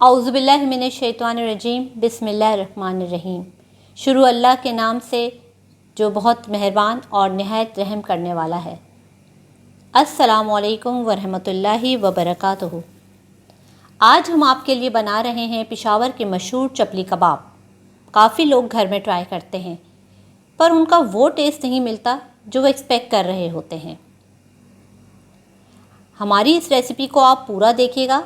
औज़ुबिल्लाहि मिनश्शैतानिर्रजीम बिस्मिल्लाहिर्रहमानिर्रहीम। शुरू अल्लाह के नाम से जो बहुत मेहरबान और निहायत रहम करने वाला है। अस्सलामु अलैकुम वरहमतुल्लाहि वबरकातुहू। आज हम आपके लिए बना रहे हैं पेशावर के मशहूर चपली कबाब। काफ़ी लोग घर में ट्राई करते हैं पर उनका वो टेस्ट नहीं मिलता जो वो एक्सपेक्ट कर रहे होते हैं। हमारी इस रेसिपी को आप पूरा देखिएगा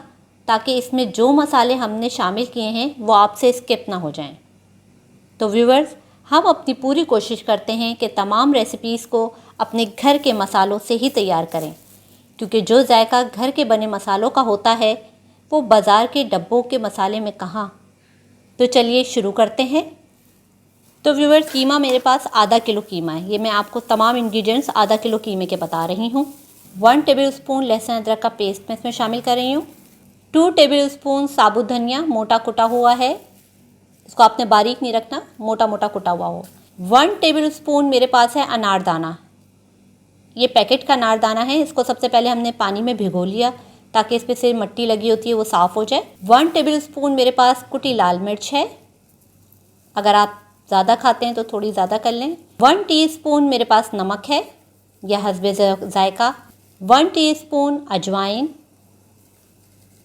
ताकि इसमें जो मसाले हमने शामिल किए हैं वो आपसे स्किप ना हो जाएं। तो व्यूअर्स, हम अपनी पूरी कोशिश करते हैं कि तमाम रेसिपीज़ को अपने घर के मसालों से ही तैयार करें, क्योंकि जो जायका घर के बने मसालों का होता है वो बाज़ार के डब्बों के मसाले में कहाँ। तो चलिए शुरू करते हैं। तो व्यूअर्स, कीमा मेरे पास आधा किलो कीमा है। ये मैं आपको तमाम इंग्रेडिएंट्स आधा किलो कीमे के बता रही हूँ। 1 टेबल स्पून लहसुन अदरक का पेस्ट मैं इसमें शामिल कर रही हूँ। 2 टेबल स्पून साबुत धनिया मोटा कुटा हुआ है, इसको आपने बारीक नहीं रखना, मोटा मोटा कुटा हुआ हो। 1 टेबल स्पून मेरे पास है अनारदाना। ये पैकेट का अनारदाना है। इसको सबसे पहले हमने पानी में भिगो लिया ताकि इस पर से मिट्टी लगी होती है वो साफ़ हो जाए। 1 टेबल स्पून मेरे पास कुटी लाल मिर्च है। अगर आप ज़्यादा खाते हैं तो थोड़ी ज़्यादा कर लें। 1 टीस्पून मेरे पास नमक है या हस्बे जायका। 1 टीस्पून अजवाइन।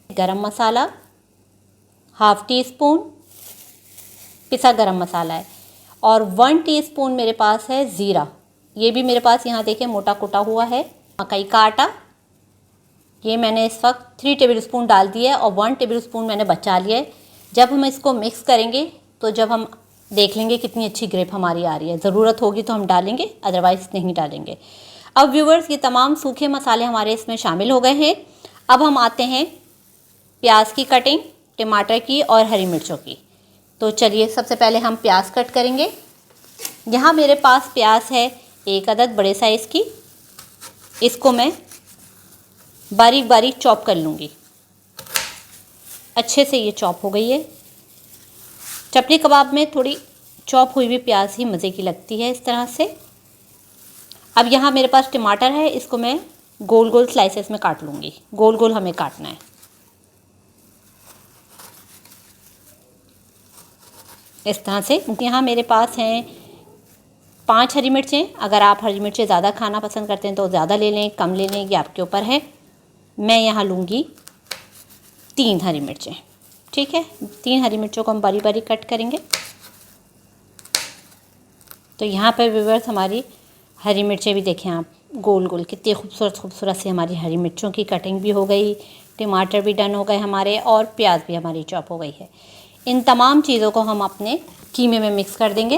गरम मसाला हाफ़ टी स्पून पिसा गरम मसाला है। और 1 टीस्पून मेरे पास है ज़ीरा। ये भी मेरे पास यहाँ देखिए मोटा कुटा हुआ है। मकई का आटा, ये मैंने इस वक्त 3 टेबल स्पून डाल दिया है और 1 टेबल स्पून मैंने बचा लिया है। जब हम इसको मिक्स करेंगे तो जब हम देख लेंगे कितनी अच्छी ग्रेप हमारी आ रही है, ज़रूरत होगी तो हम डालेंगे, अदरवाइज़ नहीं डालेंगे। अब व्यूवर्स, ये तमाम सूखे मसाले हमारे इसमें शामिल हो गए हैं। अब हम आते हैं प्याज की कटिंग, टमाटर की और हरी मिर्चों की। तो चलिए सबसे पहले हम प्याज कट करेंगे। यहाँ मेरे पास प्याज है 1 अदद बड़े साइज़ की। इसको मैं बारीक बारीक चॉप कर लूँगी। अच्छे से ये चॉप हो गई है। चपली कबाब में थोड़ी चॉप हुई हुई प्याज ही मज़े की लगती है इस तरह से। अब यहाँ मेरे पास टमाटर है, इसको मैं गोल गोल स्लाइसेस में काट लूँगी। गोल गोल हमें काटना है इस तरह से। यहाँ मेरे पास हैं 5 हरी मिर्चें। अगर आप हरी मिर्चें ज़्यादा खाना पसंद करते हैं तो ज़्यादा ले लें, कम ले लें, ये आपके ऊपर है। मैं यहाँ लूँगी 3 हरी मिर्चें। ठीक है, 3 हरी मिर्चों को हम बारीक बारीक कट करेंगे। तो यहाँ पर व्यूअर्स हमारी हरी मिर्चें भी देखें आप, गोल गोल कितनी खूबसूरत खूबसूरत सी हमारी हरी मिर्चों की कटिंग भी हो गई, टमाटर भी डन हो गए हमारे और प्याज भी हमारी चॉप हो गई है। इन तमाम चीज़ों को हम अपने कीमे में मिक्स कर देंगे।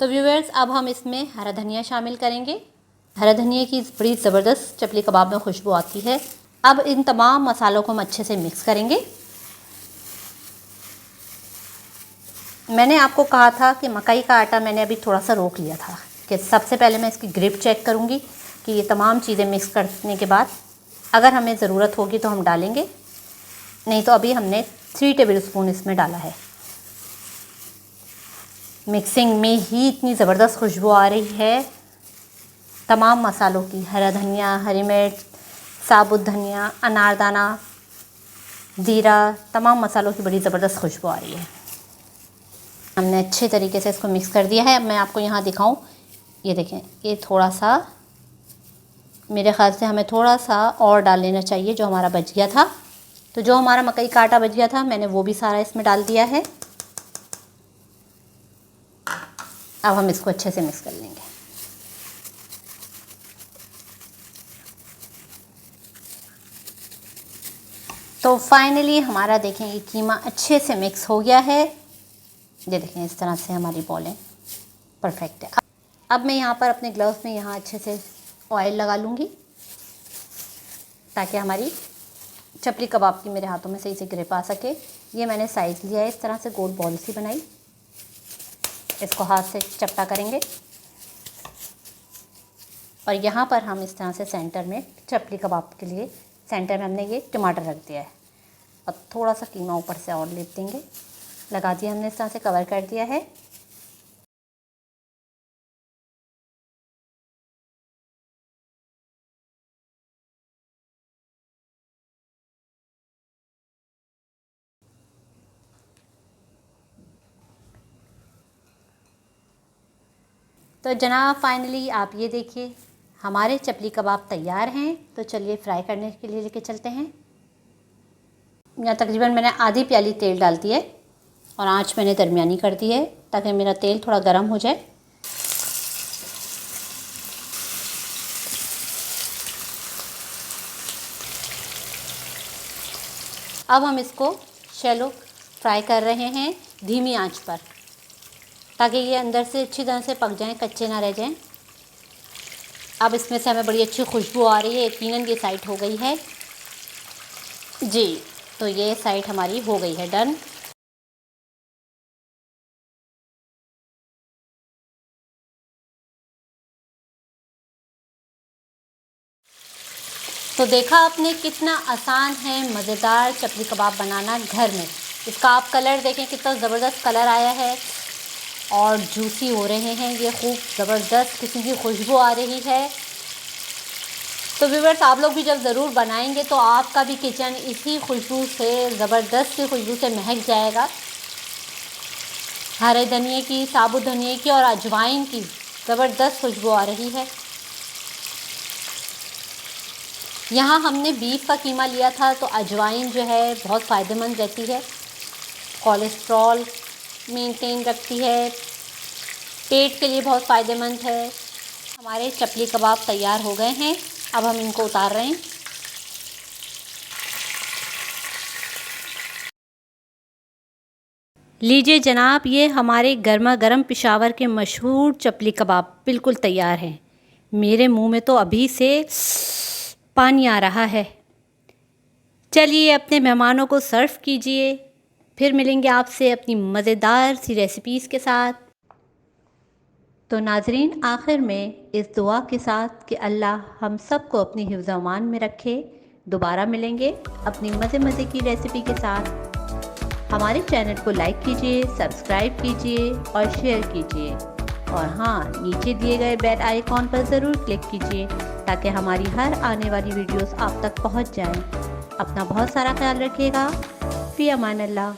तो व्यूअर्स, अब हम इसमें हरा धनिया शामिल करेंगे। हरा धनिया की बड़ी ज़बरदस्त चपली कबाब में खुशबू आती है। अब इन तमाम मसालों को हम अच्छे से मिक्स करेंगे। मैंने आपको कहा था कि मकई का आटा मैंने अभी थोड़ा सा रोक लिया था कि सबसे पहले मैं इसकी ग्रिप चेक करूँगी कि ये तमाम चीज़ें मिक्स करने के बाद अगर हमें ज़रूरत होगी तो हम डालेंगे, नहीं तो अभी हमने 3 टेबल स्पून इसमें डाला है। मिक्सिंग में ही इतनी ज़बरदस्त खुशबू आ रही है तमाम मसालों की। हरा धनिया, हरी मिर्च, साबुत धनिया, अनारदाना, ज़ीरा, तमाम मसालों की बड़ी ज़बरदस्त खुशबू आ रही है। हमने अच्छे तरीके से इसको मिक्स कर दिया है। अब मैं आपको यहाँ दिखाऊं, ये देखें, ये थोड़ा सा मेरे ख़्याल से हमें थोड़ा सा और डाल लेना चाहिए जो हमारा बच गया था। तो जो हमारा मकई का आटा बच गया था मैंने वो भी सारा इसमें डाल दिया है। अब हम इसको अच्छे से मिक्स कर लेंगे। तो फाइनली हमारा देखें ये कीमा अच्छे से मिक्स हो गया है। ये देखें इस तरह से हमारी बॉलें परफेक्ट है। अब मैं यहाँ पर अपने ग्लव्स में यहाँ अच्छे से ऑयल लगा लूँगी ताकि हमारी चपली कबाब की मेरे हाथों में सही से ग्रिप आ सके। ये मैंने साइज़ लिया है, इस तरह से गोल बॉल सी बनाई। इसको हाथ से चपटा करेंगे और यहाँ पर हम इस तरह से सेंटर में चपली कबाब के लिए सेंटर में हमने ये टमाटर रख दिया है और थोड़ा सा कीमा ऊपर से और ले देंगे। लगा दिया हमने, इस तरह से कवर कर दिया है। तो जनाब फाइनली आप ये देखिए हमारे चपली कबाब तैयार हैं। तो चलिए फ्राई करने के लिए लेके चलते हैं। यहाँ तकरीबन मैंने आधी प्याली तेल डाल दी है और आंच मैंने दरमियानी कर दी है ताकि मेरा तेल थोड़ा गर्म हो जाए। अब हम इसको शैलो फ्राई कर रहे हैं धीमी आंच पर, ताकि ये अंदर से अच्छी तरह से पक जाएं, कच्चे ना रह जाएं। अब इसमें से हमें बड़ी अच्छी खुशबू आ रही है। यकीनन ये साइड हो गई है जी। तो ये साइड हमारी हो गई है डन। तो देखा आपने कितना आसान है मज़ेदार चपली कबाब बनाना घर में। इसका आप कलर देखें कितना ज़बरदस्त कलर आया है और जूसी हो रहे हैं ये, खूब ज़बरदस्त किस्म की खुशबू आ रही है। तो व्यूअर्स आप लोग भी जब ज़रूर बनाएंगे तो आपका भी किचन इसी खुशबू से, ज़बरदस्त सी खुशबू से महक जाएगा। हरे धनिए की, साबुत धनिए की और अजवाइन की ज़बरदस्त खुशबू आ रही है। यहाँ हमने बीफ का कीमा लिया था, तो अजवाइन जो है बहुत फ़ायदेमंद रहती है, कोलेस्ट्रॉल मेंटेन रखती है, पेट के लिए बहुत फ़ायदेमंद है। हमारे चपली कबाब तैयार हो गए हैं। अब हम इनको उतार रहे हैं। लीजिए जनाब, ये हमारे गर्मा गर्म पेशावर के मशहूर चपली कबाब बिल्कुल तैयार हैं। मेरे मुंह में तो अभी से पानी आ रहा है। चलिए अपने मेहमानों को सर्व कीजिए। फिर मिलेंगे आपसे अपनी मज़ेदार सी रेसिपीज़ के साथ। तो नाज़रीन, आखिर में इस दुआ के साथ कि अल्लाह हम सब को अपनी हिफ्ज़-ओ-अमान में रखे। दोबारा मिलेंगे अपनी मज़े की रेसिपी के साथ। हमारे चैनल को लाइक कीजिए, सब्सक्राइब कीजिए और शेयर कीजिए। और हाँ, नीचे दिए गए बेल आइकॉन पर ज़रूर क्लिक कीजिए ताकि हमारी हर आने वाली वीडियोस आप तक पहुंच जाएं। अपना बहुत सारा ख्याल रखिएगा। फ़ी अमान अल्लाह।